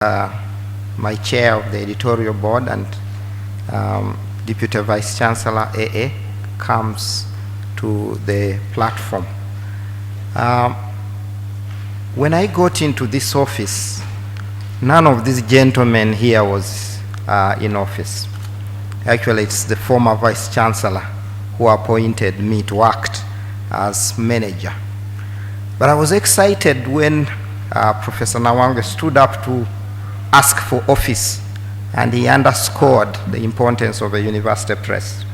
my chair of the editorial board and Deputy Vice Chancellor AA comes to the platform. When I got into this office, none of these gentlemen here was in office. Actually, it's the former Vice Chancellor who appointed me to act as manager. But I was excited when Professor Nawangwe stood up to ask for office, and he underscored the importance of a university press.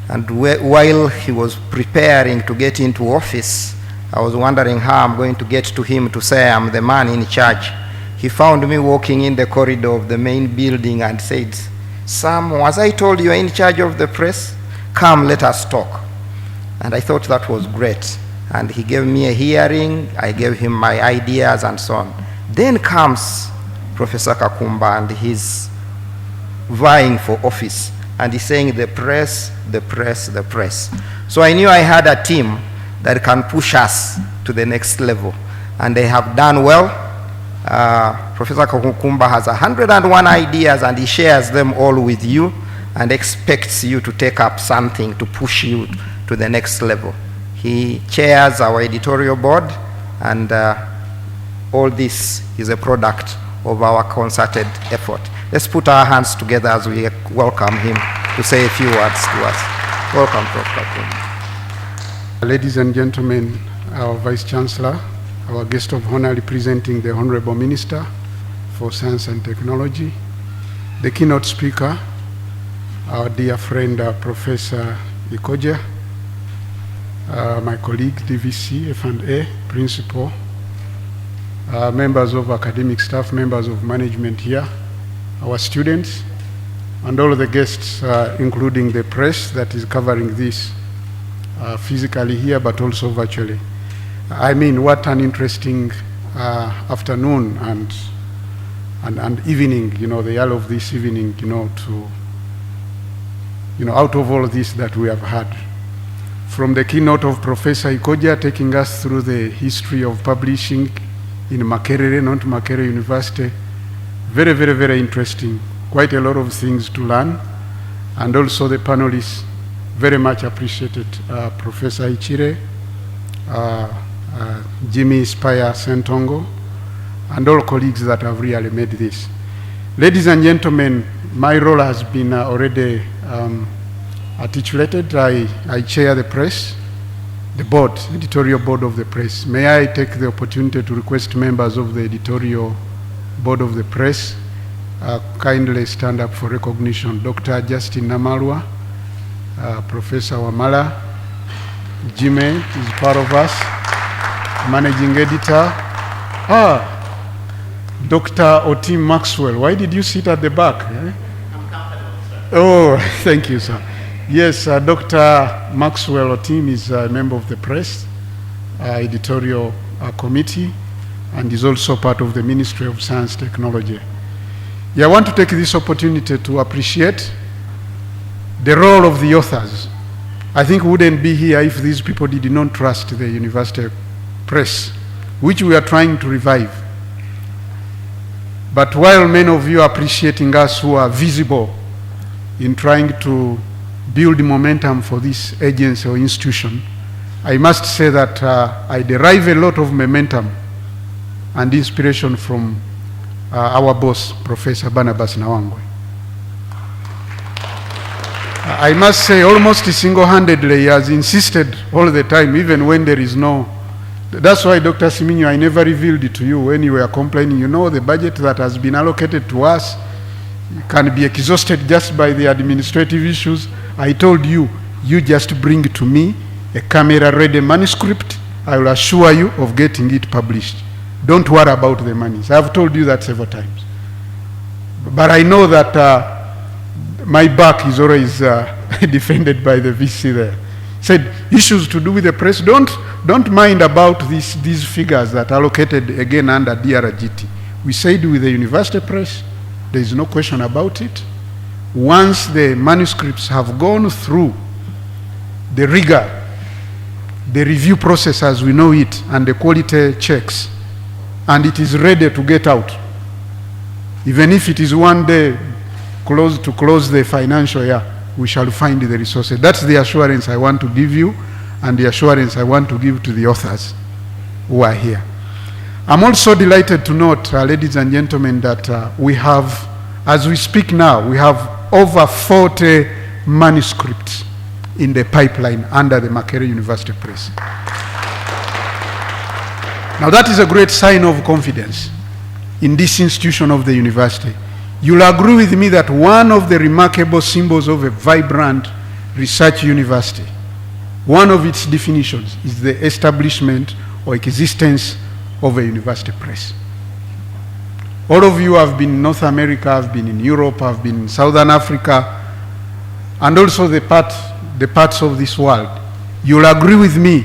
And while he was preparing to get into office, I was wondering how I'm going to get to him to say I'm the man in charge. He found me walking in the corridor of the main building and said, "Sam, was I told you are in charge of the press? Come, let us talk." And I thought that was great. And he gave me a hearing, I gave him my ideas and so on. Then comes Professor Kakumba, and he's vying for office. And he's saying the press, the press, the press. So I knew I had a team that can push us to the next level. And they have done well. Professor Kakumba has 101 ideas, and he shares them all with you and expects you to take up something to push you to the next level. He chairs our editorial board, and all this is a product of our concerted effort. Let's put our hands together as we welcome him to say a few words to us. Welcome, Prof. Kakumba. Ladies and gentlemen, our Vice Chancellor, our guest of honor representing the Honorable Minister for Science and Technology, the keynote speaker, our dear friend, Professor Ikoja, my colleague, DVC, F&A, Principal, members of academic staff, members of management here, our students, and all the guests, including the press that is covering this physically here, but also virtually. I mean, what an interesting afternoon and evening, the hour of this evening, out of all this that we have had. From the keynote of Professor Ikoja taking us through the history of publishing in Makerere, not Makerere University. Very, very, very interesting. Quite a lot of things to learn. And also the panelists, very much appreciated. Professor Ichire, Jimmy Spire Sentongo, and all colleagues that have really made this. Ladies and gentlemen, my role has been already articulated. I chair the press, the board, editorial board of the press. May I take the opportunity to request members of the editorial board of the press kindly stand up for recognition. Dr. Justin Namalwa, Professor Wamala, Jimmy is part of us, managing editor. Dr. Otim Maxwell, why did you sit at the back? I'm comfortable, sir. Oh, thank you, sir. Yes, Dr. Maxwell Otim is a member of the press editorial committee, and is also part of the Ministry of Science and Technology. Yeah, I want to take this opportunity to appreciate the role of the authors. I think we wouldn't be here if these people did not trust the university press, which we are trying to revive. But while many of you are appreciating us who are visible in trying to build momentum for this agency or institution, I must say that I derive a lot of momentum and inspiration from our boss, Professor Barnabas Nawangwe. I must say, almost single-handedly, he has insisted all the time, even when there is no. That's why, Dr. Siminyo, I never revealed it to you when you were complaining. The budget that has been allocated to us can be exhausted just by the administrative issues. I told you, you just bring to me a camera-ready manuscript. I will assure you of getting it published. Don't worry about the monies. I've told you that several times. But I know that my back is always defended by the VC there. Said, issues to do with the press, don't mind about these figures that are allocated again under DRGT. We said with the university press, there is no question about it. Once the manuscripts have gone through the rigor, the review process as we know it, and the quality checks, and it is ready to get out, Even if it is one day to close the financial year, we shall find the resources. That's the assurance I want to give you, and the assurance I want to give to the authors who are here. I'm also delighted to note, ladies and gentlemen, that we have, as we speak now, we have over 40 manuscripts in the pipeline under the Makerere University Press. Now that is a great sign of confidence in this institution of the university. You'll agree with me that one of the remarkable symbols of a vibrant research university, one of its definitions is the establishment or existence of a university press. All of you have been in North America, have been in Europe, have been in Southern Africa, and also the parts of this world. You'll agree with me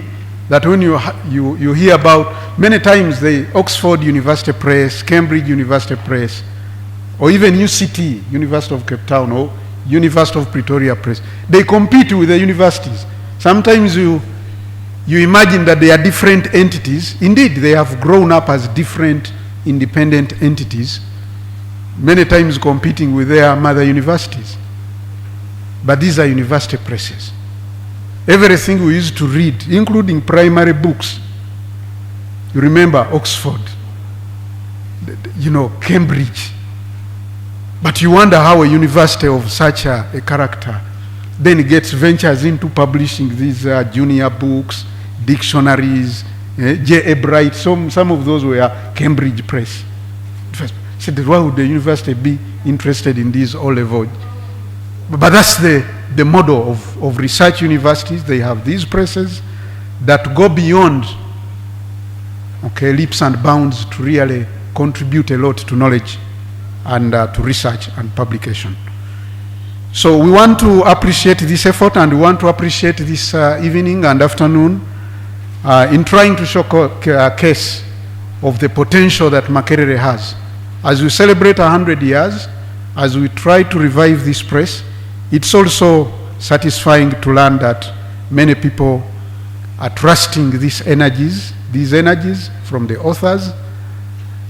that when you hear about, many times the Oxford University Press, Cambridge University Press, or even UCT, University of Cape Town, or University of Pretoria Press, they compete with the universities. Sometimes you imagine that they are different entities. Indeed, they have grown up as different independent entities, many times competing with their mother universities. But these are university presses. Everything we used to read, including primary books, you remember Oxford, Cambridge. But you wonder how a university of such a character then ventures into publishing these junior books, dictionaries, J.A. Bright. Some of those were Cambridge Press. Said, why would the university be interested in these O-level? But that's the model of research universities. They have these presses that go beyond leaps and bounds to really contribute a lot to knowledge and to research and publication. So we want to appreciate this effort, and we want to appreciate this evening and afternoon in trying to show a case of the potential that Makerere has. As we celebrate 100 years, as we try to revive this press, it's also satisfying to learn that many people are trusting these energies from the authors.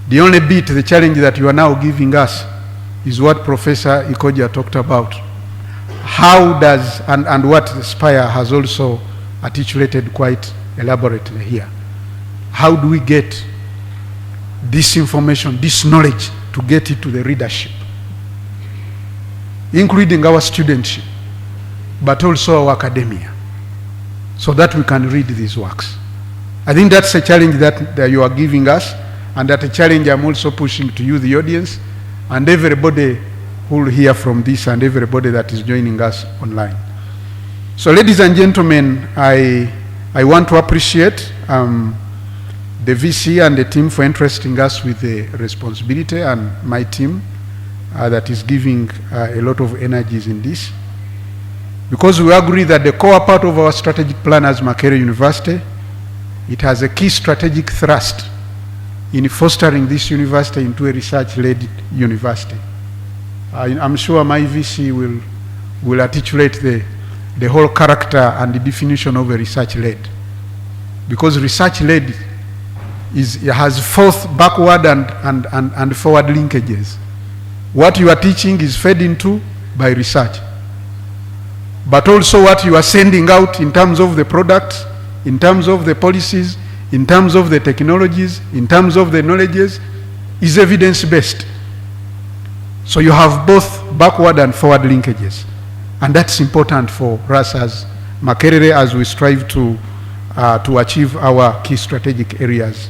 The only bit, the challenge that you are now giving us is what Professor Ikoja talked about. How does, and what Spire has also articulated quite elaborately here. How do we get this information, this knowledge, to get it to the readership, including our studentship, but also our academia, so that we can read these works? I think that's a challenge that you are giving us, and that a challenge I'm also pushing to you, the audience, and everybody who will hear from this, and everybody that is joining us online. So ladies and gentlemen, I want to appreciate the VC and the team for entrusting us with the responsibility, and my team that is giving a lot of energies in this. Because we agree that the core part of our strategic plan as Makerere University, it has a key strategic thrust in fostering this university into a research-led university. I'm sure my VC will articulate the whole character and the definition of a research-led. Because research-led has both backward and forward linkages. What you are teaching is fed into by research. But also what you are sending out in terms of the products, in terms of the policies, in terms of the technologies, in terms of the knowledges, is evidence-based. So you have both backward and forward linkages. And that's important for us as Makerere as we strive to achieve our key strategic areas,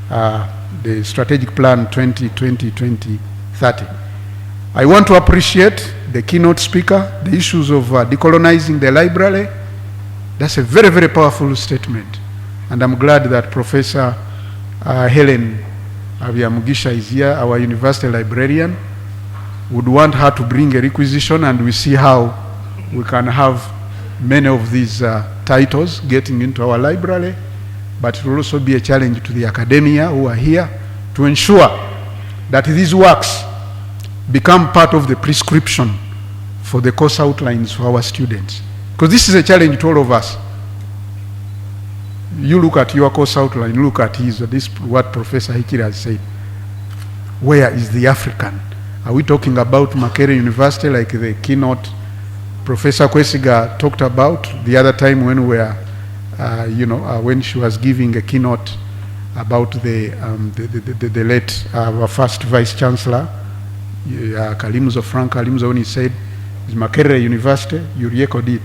the strategic plan 2020-2030. I want to appreciate the keynote speaker, the issues of decolonizing the library. That's a very, very powerful statement. And I'm glad that Professor Helen Abiyamugisha is here, our university librarian. Would want her to bring a requisition, and we see how we can have many of these titles getting into our library, but it will also be a challenge to the academia who are here to ensure that these works become part of the prescription for the course outlines for our students. Because this is a challenge to all of us. You look at your course outline, look at this what Professor Hikiri has said. Where is the African? Are we talking about Makerere University like the keynote Professor Kwesiga talked about the other time when we were, when she was giving a keynote about the late, our first Vice Chancellor, Frank Kalimzo, when he said, is Makerere University, you re-echoed it.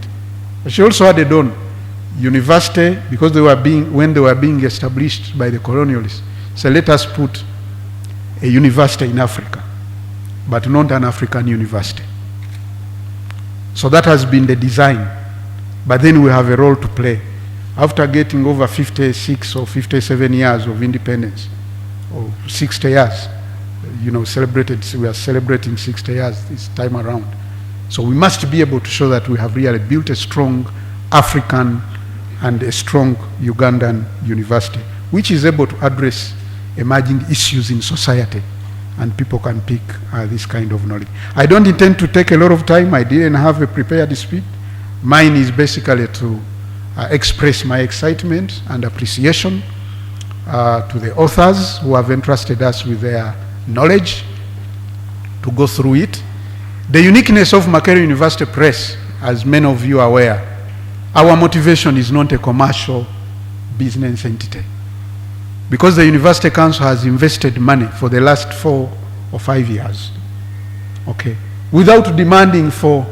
But she also added on, university, because when they were being established by the colonialists, so let us put a university in Africa, but not an African university. So that has been the design. But then we have a role to play. After getting over 56 or 57 years of independence, or 60 years, we are celebrating 60 years this time around. So we must be able to show that we have really built a strong African and a strong Ugandan university, which is able to address emerging issues in society, and people can pick this kind of knowledge. I don't intend to take a lot of time. I didn't have a prepared speech. Mine is basically to express my excitement and appreciation to the authors who have entrusted us with their knowledge to go through it. The uniqueness of Makerere University Press, as many of you are aware, our motivation is not a commercial business entity. Because the University Council has invested money for the last 4 or 5 years, okay, without demanding for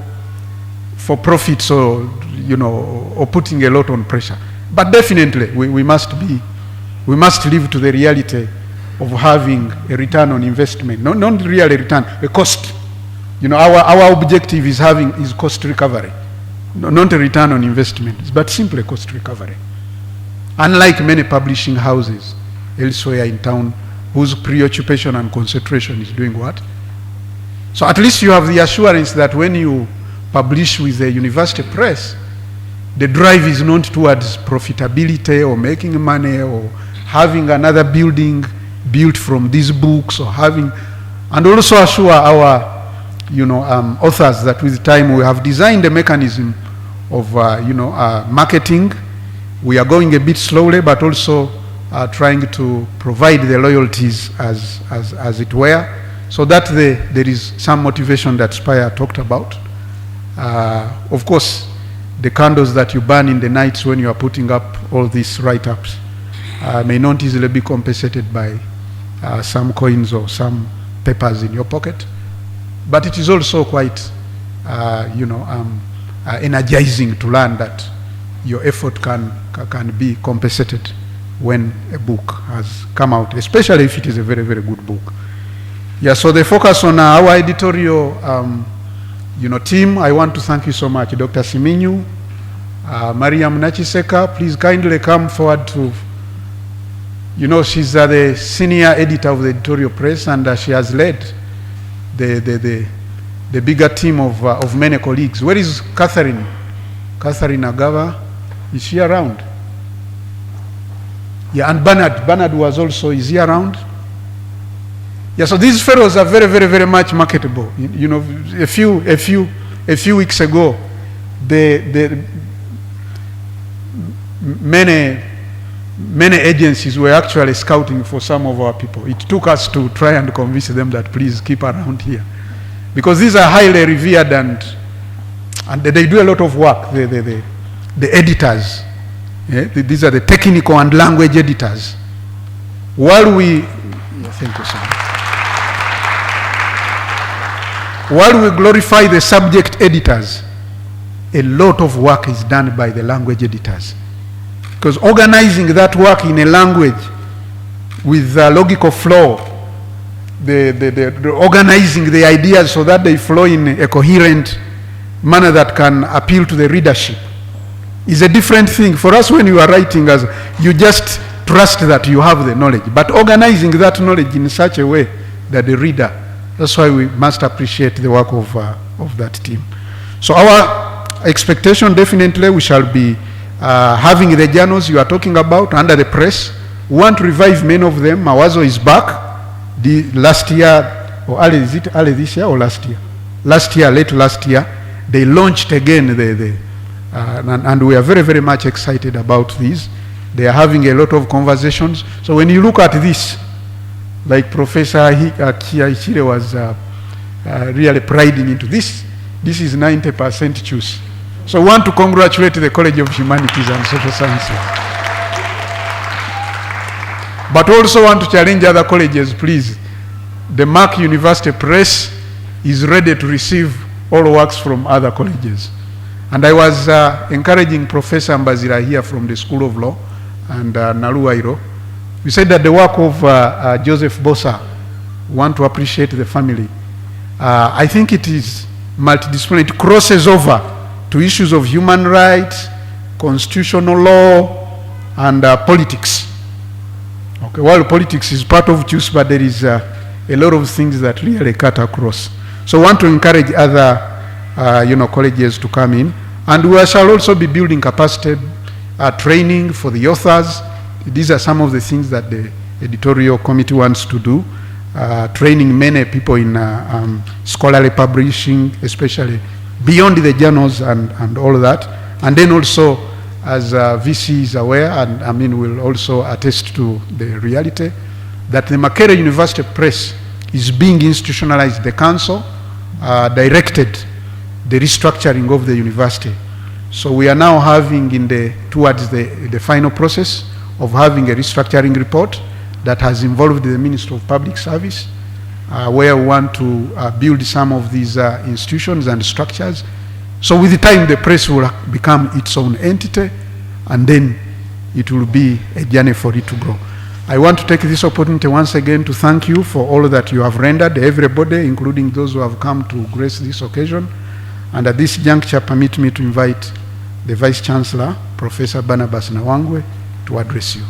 profits or putting a lot on pressure. But definitely we must live to the reality of having a return on investment, not really a return, a cost. Our objective is cost recovery, not a return on investment, but simply cost recovery. Unlike many publishing houses elsewhere in town whose preoccupation and concentration is doing what? So at least you have the assurance that when you publish with a university press, the drive is not towards profitability or making money or having another building built from these books, or having, and also assure our authors that with time we have designed a mechanism of marketing. We are going a bit slowly, but also trying to provide the loyalties as it were, so that there is some motivation that Spire talked about. Of course, the candles that you burn in the nights when you are putting up all these write-ups may not easily be compensated by some coins or some papers in your pocket, but it is also quite energizing to learn that your effort can be compensated when a book has come out, especially if it is a very, very good book. Yeah, so the focus on our editorial team, I want to thank you so much, Dr. Siminyu, Mariam Nachiseka, please kindly come forward to, she's the senior editor of the editorial press, and she has led the bigger team of many colleagues. Where is Catherine? Catherine Agava, is she around? Yeah, and Bernard was also, is he around? Yeah, so these fellows are very, very, very much marketable. A few weeks ago, many agencies were actually scouting for some of our people. It took us to try and convince them that please keep around here, because these are highly revered and they do a lot of work. The editors, these are the technical and language editors. While we glorify the subject editors, a lot of work is done by the language editors. Because organizing that work in a language with a logical flow, the organizing the ideas so that they flow in a coherent manner that can appeal to the readership, is a different thing. For us, when you are writing, as you just trust that you have the knowledge, but organizing that knowledge in such a way that the reader, that's why we must appreciate the work of that team. So our expectation, definitely, we shall be having the journals you are talking about under the press. We want to revive many of them. Mawazo is back. The last year, or early, is it early this year or last year? Last year, late last year, they launched again and we are very, very much excited about this. They are having a lot of conversations. So when you look at this, like Professor Kiaichire was really priding into this. This is 90% choose. So I want to congratulate the College of Humanities and Social Sciences. But also want to challenge other colleges, please. The Mark University Press is ready to receive all works from other colleges. And I was encouraging Professor Mbazira here from the School of Law and Naluwairo. We said that the work of Joseph Bosa, want to appreciate the family. I think it is multidisciplinary. It crosses over to issues of human rights, constitutional law, and politics. Okay, while politics is part of choose, but there is a lot of things that really cut across. So I want to encourage other colleges to come in. And we shall also be building capacity training for the authors. These are some of the things that the editorial committee wants to do. Training many people in scholarly publishing, especially beyond the journals and all that. And then also, as VC is aware, and I mean will also attest to the reality, that the Makerere University Press is being institutionalized. The council directed the restructuring of the university. So we are now having towards the final process of having a restructuring report that has involved the Ministry of Public Service, where we want to build some of these institutions and structures. So with the time, the press will become its own entity, and then it will be a journey for it to grow. I want to take this opportunity once again to thank you for all that you have rendered, everybody, including those who have come to grace this occasion. And at this juncture, permit me to invite the Vice Chancellor, Professor Barnabas Nawangwe, to address you.